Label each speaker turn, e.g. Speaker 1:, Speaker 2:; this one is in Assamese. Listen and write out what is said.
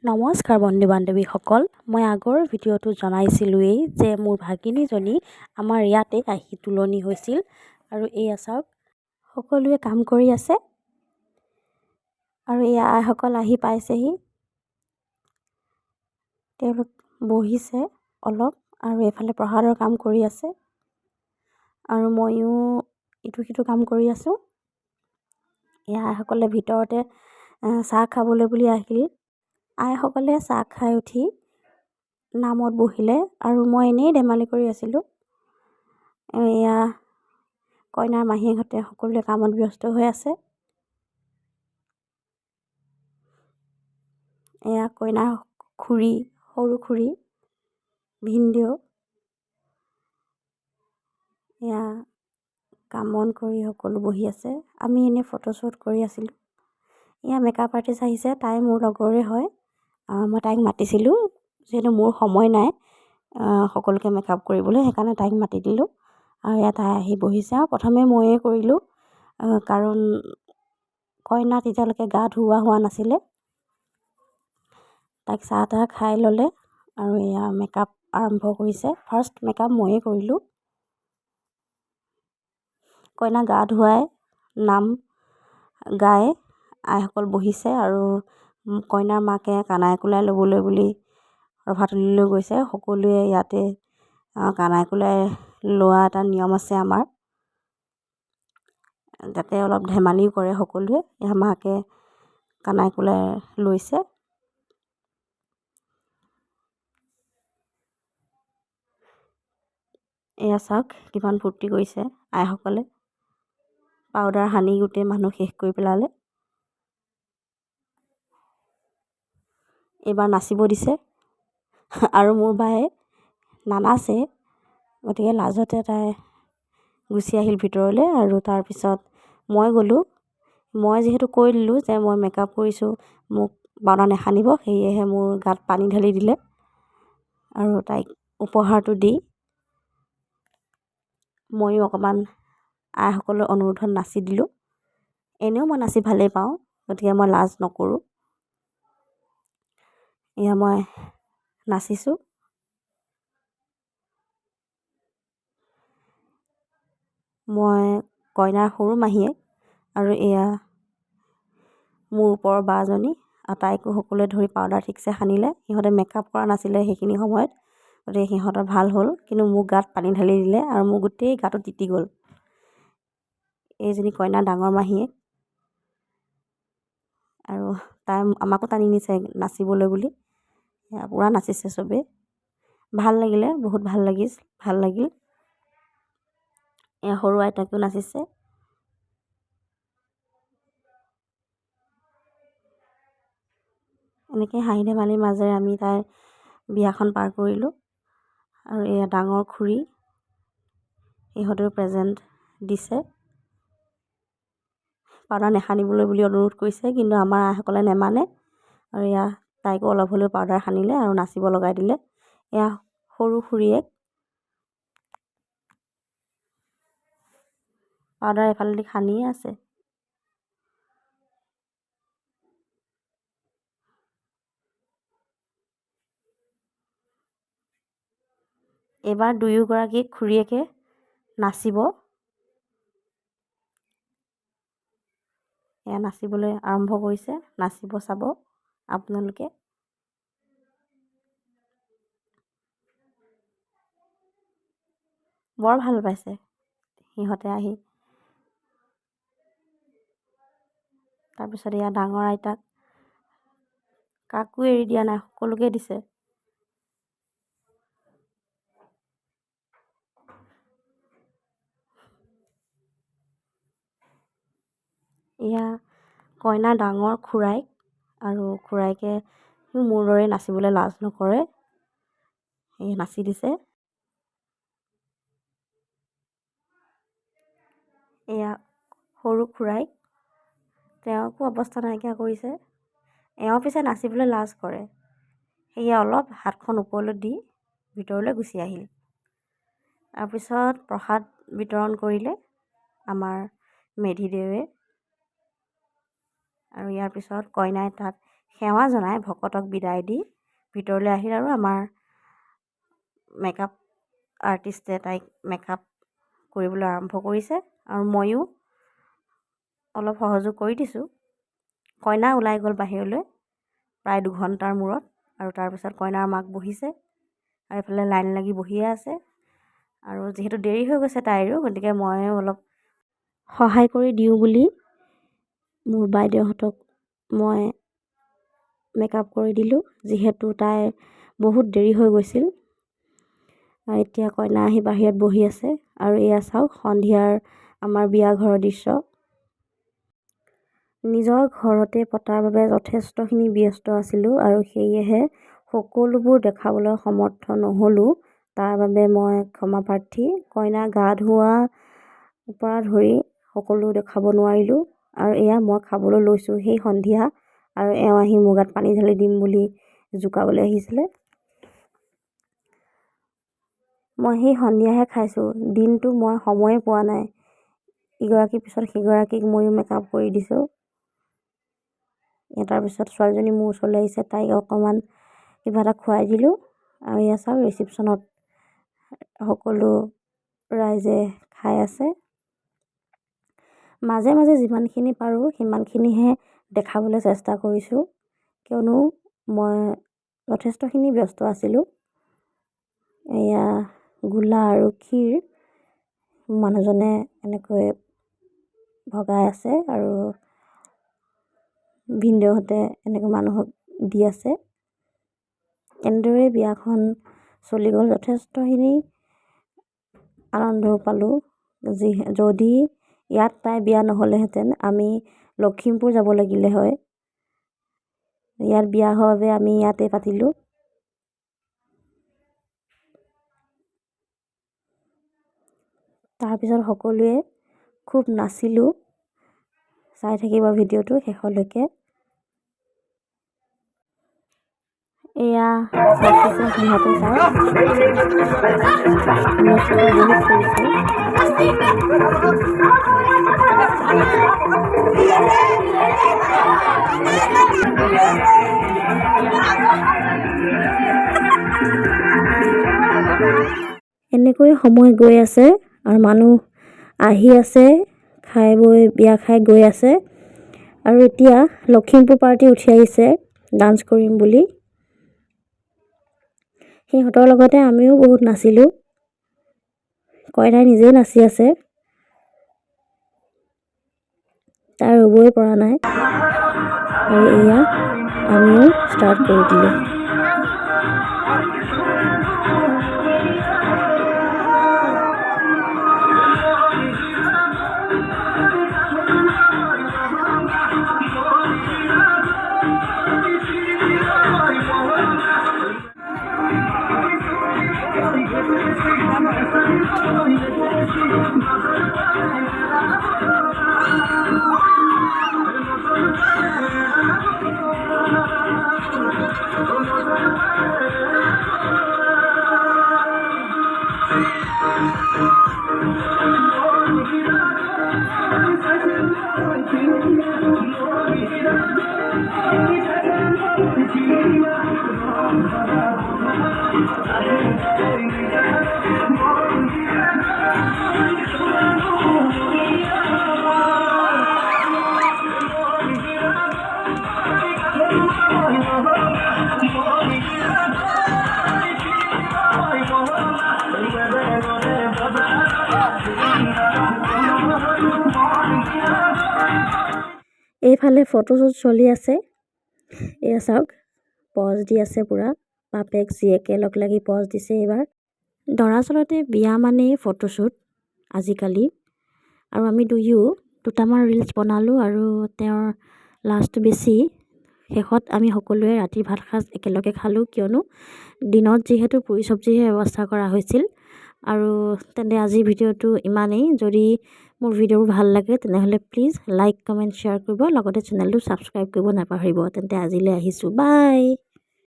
Speaker 1: নমস্কাৰ বন্ধু বান্ধৱীসকল, মই আগৰ ভিডিঅ'টো জনাইছিলোঁৱেই যে মোৰ ভাগিনীজনী আমাৰ ইয়াতে আহি তুলনি হৈছিল। আৰু এয়া চাওক, সকলোৱে কাম কৰি আছে আৰু এয়া আইসকল আহি পাইছেহি। তেওঁলোক বহিছে অলপ আৰু এইফালে প্ৰসাদৰ কাম কৰি আছে আৰু ময়ো ইটো সিটো কাম কৰি আছোঁ। এয়া আইসকলে ভিতৰতে চাহ খাবলৈ বুলি আহিল। আইসকলে চাহ খাই উঠি নামত বহিলে আৰু মই এনেই ধেমালি কৰি আছিলোঁ। এয়া কইনাৰ মাহীহঁতে সকলোৱে কামত ব্যস্ত হৈ আছে। এয়া কইনাৰ খুৰী, সৰু খুৰী, ভিনদেউ। এয়া কাম বন কৰি সকলো বহি আছে। আমি এনেই ফটোশ্বুট কৰি আছিলোঁ। এয়া মেকআপ আৰ্টিষ্ট আহিছে, তাই মোৰ লগৰে হয়। মই তাইক মাতিছিলোঁ, যিহেতু মোৰ সময় নাই সকলোকে মেকআপ কৰিবলৈ, সেইকাৰণে তাইক মাতি দিলোঁ। আৰু এয়া তাই আহি বহিছে আৰু প্ৰথমে ময়ে কৰিলোঁ, কাৰণ কইনাক এতিয়ালৈকে গা ধুওৱা হোৱা নাছিলে। তাইক চাহ তাহ খাই ল'লে আৰু এয়া মেকআপ আৰম্ভ কৰিছে। ফাৰ্ষ্ট মেকআপ ময়ে কৰিলোঁ। কইনাক গা ধুৱাই নাম গাই আইসকল বহিছে আৰু কইনাৰ মাকে কানাই কোলাই ল'বলৈ বুলি ৰভাতলিলৈ গৈছে। সকলোৱে ইয়াতে কানাই কোলাই লোৱা এটা নিয়ম আছে আমাৰ, যাতে অলপ ধেমালিও কৰে সকলোৱে। এয়া মাকে কানাই কোলাই লৈছে। এয়া চাওক কিমান ফূৰ্তি কৰিছে আইসকলে। পাউডাৰ সানি গোটেই মানুহ শেষ কৰি পেলালে। এইবাৰ নাচিব দিছে আৰু মোৰ বায়ে নানাচে, গতিকে লাজতে তাই গুচি আহিল ভিতৰলৈ। আৰু তাৰপিছত মই গ'লোঁ। মই যিহেতু কৈ দিলোঁ যে মই মেকআপ কৰিছোঁ, মোক পাউডাৰ নেসানিব, সেয়েহে মোৰ গাত পানী ঢালি দিলে আৰু তাইক উপহাৰটো দি ময়ো অকণমান আইসকলৰ অনুৰোধত নাচি দিলোঁ। এনেও মই নাচি ভালেই পাওঁ, গতিকে মই লাজ নকৰোঁ। এয়া মই নাচিছোঁ। মই কইনাৰ সৰু মাহীয়েক আৰু এয়া মোৰ ওপৰৰ বাজনী, আৰু তাইকো সকলোৱে ধৰি পাউডাৰ ঠিকছে সানিলে। সিহঁতে মেকআপ কৰা নাছিলে সেইখিনি সময়ত, গতিকে সিহঁতৰ ভাল হ'ল, কিন্তু মোৰ গাত পানী ঢালি দিলে আৰু মোৰ গোটেই গাটো তিতি গ'ল। এইজনী কইনাৰ ডাঙৰ মাহীয়েক আৰু তাই আমাকো টানি নিছে নাচিবলৈ বুলি। পূৰা নাচিছে চবেই, ভাল লাগিলে, বহুত ভাল লাগিল। এয়া সৰু আইতাকেও নাচিছে। এনেকৈ হাঁহি ধেমালিৰ মাজেৰে আমি তাইৰ বিয়াখন পাৰ কৰিলোঁ। আৰু এয়া ডাঙৰ খুৰী, ইহঁতেও প্ৰেজেণ্ট দিছে। পাউডাৰ নেসানিবলৈ বুলি অনুৰোধ কৰিছে, কিন্তু আমাৰ আইসকলে নেমানে আৰু এয়া তাইকো অলপ হ'লেও পাউডাৰ সানিলে আৰু নাচিব লগাই দিলে। এয়া সৰু খুৰীয়েক, পাউডাৰ এফালেদি সানিয়ে আছে। এইবাৰ দুয়োগৰাকী খুৰীয়েকে নাচিব। এয়া নাচিবলৈ আৰম্ভ কৰিছে, নাচিব চাব আপোনালোকে। বৰ ভাল পাইছে সিহঁতে আহি। তাৰপিছত এয়া ডাঙৰ আইতাক, কাকো এৰি দিয়া নাই, সকলোকে দিছে। এয়া কইনাৰ ডাঙৰ খুৰাইক, আৰু খুৰাইকে মোৰ দৰে নাচিবলৈ লাজ নকৰে, সেয়ে নাচি দিছে। এয়া সৰু খুৰাইক, তেওঁকো অৱস্থা নাইকিয়া কৰিছে। এওঁ পিছে নাচিবলৈ লাজ কৰে, সেয়ে অলপ হাতখন ওপৰলৈ দি ভিতৰলৈ গুচি আহিল। তাৰপিছত প্ৰসাদ বিতৰণ কৰিলে আমাৰ মেধিদেৱে। আৰু ইয়াৰ পিছত কইনাই তাত সেৱা জনাই ভকতক বিদায় দি ভিতৰলৈ আহিল আৰু আমাৰ মেকআপ আৰ্টিষ্টে তাইক মেকআপ কৰিবলৈ আৰম্ভ কৰিছে আৰু ময়ো অলপ সহযোগ কৰি দিছোঁ। কইনা ওলাই গ'ল বাহিৰলৈ প্ৰায় 2 ঘণ্টাৰ মূৰত আৰু তাৰপিছত কইনাৰ মাক বহিছে আৰু এইফালে লাইন লাগি বহিয়ে আছে। আৰু যিহেতু দেৰি হৈ গৈছে তাইৰো, গতিকে ময়ো অলপ সহায় কৰি দিওঁ বুলি মোৰ বাইদেউহঁতক মই মেকআপ কৰি দিলোঁ, যিহেতু তাইৰ বহুত দেৰি হৈ গৈছিল। এতিয়া কইনা আহি বাহিৰত বহি আছে আৰু এয়া চাওক সন্ধিয়াৰ আমাৰ বিয়া ঘৰৰ দৃশ্য। নিজৰ ঘৰতে পতাৰ বাবে যথেষ্টখিনি ব্যস্ত আছিলোঁ আৰু সেয়েহে সকলোবোৰ দেখাবলৈ সমৰ্থ নহ'লোঁ। তাৰ বাবে মই ক্ষমা প্ৰাৰ্থী। কইনা গা ধোৱাৰ পৰা ধৰি সকলো দেখাব নোৱাৰিলোঁ। আৰু এয়া মই খাবলৈ লৈছোঁ সেই সন্ধিয়া, আৰু এওঁ আহি মোৰ গাত পানী ঢালি দিম বুলি জোকাবলৈ আহিছিলে। মই সেই সন্ধিয়াহে খাইছোঁ, দিনটো মই সময়ে পোৱা নাই। ইগৰাকীৰ পিছত সিগৰাকীক ময়ো মেকআপ কৰি দিছোঁ। তাৰ পিছত ছোৱালীজনী মোৰ ওচৰলৈ আহিছে, তাইক অকণমান কিবা এটা খুৱাই দিলোঁ। আৰু এয়া চাওক ৰিচিপশ্যনত সকলো ৰাইজে খাই আছে। মাজে মাজে যিমানখিনি পাৰোঁ সিমানখিনিহে দেখাবলৈ চেষ্টা কৰিছোঁ, কিয়নো মই যথেষ্টখিনি ব্যস্ত আছিলোঁ। এয়া গোলা আৰু ক্ষীৰ মানুহজনে এনেকৈ ভগাই আছে আৰু ভিনদেউহঁতে এনেকৈ মানুহক দি আছে। এনেদৰেই বিয়াখন চলি গ'ল। যথেষ্টখিনি আনন্দও পালোঁ। যদি ইয়াত তাই বিয়া নহ'লেহেঁতেন আমি লখিমপুৰ যাব লাগিলে হয়। ইয়াত বিয়া হোৱাৰ বাবে আমি ইয়াতে পাতিলোঁ। তাৰপিছত সকলোৱে খুব নাচিলোঁ। চাই থাকিব ভিডিঅ'টো শেষলৈকে। এয়া নাচিছে সিহঁতে, চাই হুলস্থুল বহুত কৰিছে। এনেকৈ সময় গৈ আছে আৰু মানুহ আহি আছে, খাই বৈ বিয়া খাই গৈ আছে। আৰু এতিয়া লখিমপুৰ পাৰ্টি উঠি আহিছে ডান্স কৰিম বুলি। সিহঁতৰ লগতে আমিও বহুত নাচিলোঁ। কইনাই নিজেই নাচি আছে, তাই ৰ'বই পৰা নাই। আৰু এয়া আমিও ষ্টাৰ্ট কৰি দিলোঁ। এইফালে ফটোশ্বুট চলি আছে। এয়া চাওক পজ দি আছে পুৰা, বাপেক জীয়েকে লগ লাগি পজ দিছে এইবাৰ। দৰাচলতে বিয়া মানেই ফটোশ্বুট আজিকালি, আৰু আমি দুটামান ৰিলছ বনালোঁ আৰু তেওঁৰ লাজটো বেছি। শেষত আমি সকলোৱে ৰাতিৰ ভাত সাজ একেলগে খালোঁ, কিয়নো দিনত যিহেতু পুৰি চব্জিহে ব্যৱস্থা কৰা হৈছিল। আৰু তেন্তে আজিৰ ভিডিঅ'টো ইমানেই। যদি মোৰ ভিডিঅ'বোৰ ভাল লাগে তেনেহ'লে প্লিজ লাইক, কমেণ্ট, শ্বেয়াৰ কৰিব, লগতে চেনেলটো ছাবস্ক্ৰাইব কৰিব নাপাহৰিব। তেন্তে আজিলৈ আহিছোঁ, বাই।